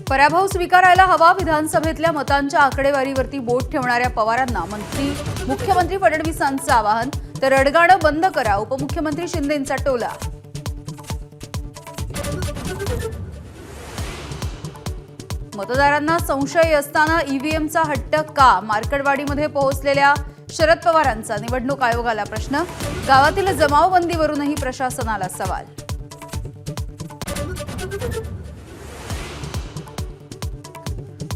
पराभव स्वीकारायला हवा. विधानसभेतल्या मतांच्या आकडेवारीवरती बोट ठेवणाऱ्या पवारांना मुख्यमंत्री फडणवीसांचं आवाहन. तर रडगाणं बंद करा, उपमुख्यमंत्री शिंदेंचा टोला. मतदारांना संशय असताना ईव्हीएमचा हट्ट का? मार्कडवाडीमध्ये पोहोचलेल्या शरद पवारांचा निवडणूक आयोगाला प्रश्न. गावातील जमावबंदीवरूनही प्रशासनाला सवाल.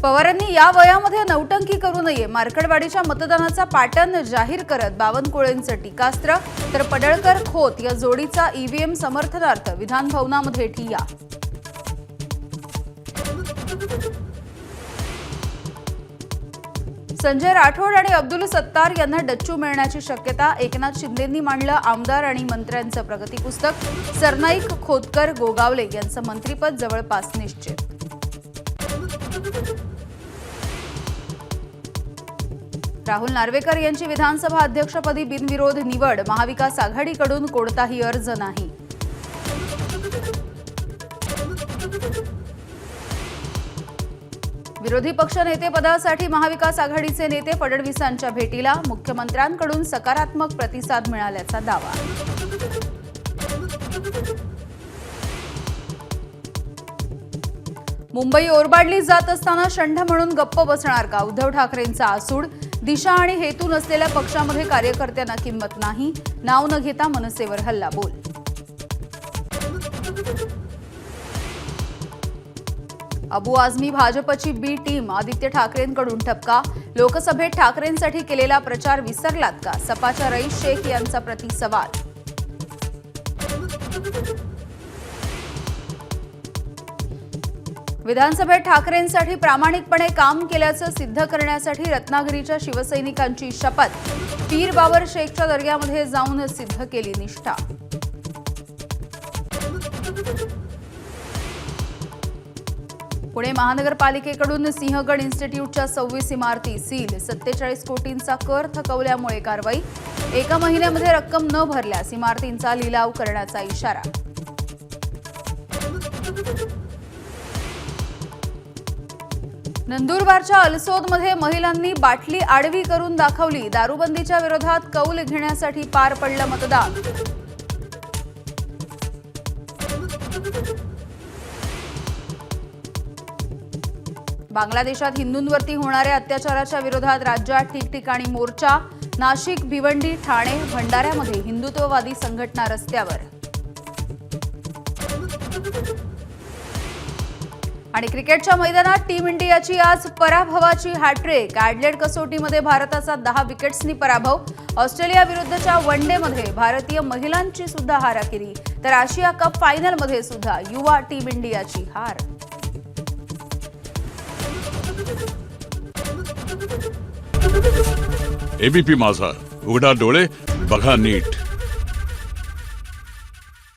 पवारांनी या वयामध्ये नौटंकी करू नये. मार्कडवाडीच्या मतदानाचा पॅटर्न जाहीर करत बावनकुळेंचं टीकास्त्र. तर पडळकर खोत या जोडीचा ईव्हीएम समर्थनार्थ विधानभवनामध्ये ठिय्या. संजय राठोड आणि अब्दुल सत्तार यांना डच्चू मिळण्याची शक्यता. एकनाथ शिंदेंनी मांडलं आमदार आणि मंत्र्यांचं प्रगती पुस्तक. सरनाईक, खोतकर, गोगावले यांचं मंत्रीपद जवळपास निश्चित. राहुल नार्वेकर यांची विधानसभा अध्यक्षपदी बिनविरोध निवड. महाविकास आघाडीकडून कोणताही अर्ज नाही. विरोधी पक्षनेतेपदासाठी महाविकास आघाडीचे नेते फडणवीसांच्या भेटीला. मुख्यमंत्र्यांकडून सकारात्मक प्रतिसाद मिळाल्याचा दावा. मुंबई ओरबाडली जात असताना शंढ म्हणून गप्प बसणार का? उद्धव ठाकरेंचा आसूड. दिशा आणि हेतू नसलेल्या पक्षामध्ये कार्यकर्त्यांना किंमत नाही. नाव न घेता मनसेवर हल्लाबोल. अबू आझमी भाजपची बी टीम. आदित्य ठाकरेंकडून ठपका. लोकसभेत ठाकरेंसाठी केलेला प्रचार विसरलात का? सपाच्या रईस शेख यांचा प्रतिसवाल. विधानसभेत ठाकरेंसाठी प्रामाणिकपणे काम केल्याचं सिद्ध करण्यासाठी रत्नागिरीच्या शिवसैनिकांची शपथ. पीर बाबर शेखच्या दर्ग्यामध्ये जाऊन सिद्ध केली निष्ठा. पुणे महानगरपालिकेकडून सिंहगड इन्स्टिट्यूटच्या 26 इमारती सील. 47 कोटींचा कर थकवल्यामुळे कारवाई. एका महिन्यामध्ये रक्कम न भरल्यास इमारतींचा लिलाव करण्याचा इशारा. नंदुरबारच्या अलसोदमध्ये महिलांनी बाटली आडवी करून दाखवली. दारूबंदीच्या विरोधात कौल घेण्यासाठी पार पडलं मतदान. बांगलादेशात हिंदूंवरती होणाऱ्या अत्याचाराच्या विरोधात राज्यात ठिकठिकाणी मोर्चा. नाशिक, भिवंडी, ठाणे, भंडाऱ्यामध्ये हिंदुत्ववादी संघटना रस्त्यावर. आणि क्रिकेटच्या मैदानात टीम इंडियाची आज पराभवाची हॅट्रिक. ॲडलेड कसोटीमध्ये भारताचा 10 विकेट्सनी पराभव. ऑस्ट्रेलिया विरुद्धच्या वन डेमध्ये भारतीय महिलांची सुद्धा हाराकिरी. तर आशिया कप फायनलमध्ये सुद्धा युवा टीम इंडियाची हार. एबीपी माझा, उघडा डोळे बघा नीट.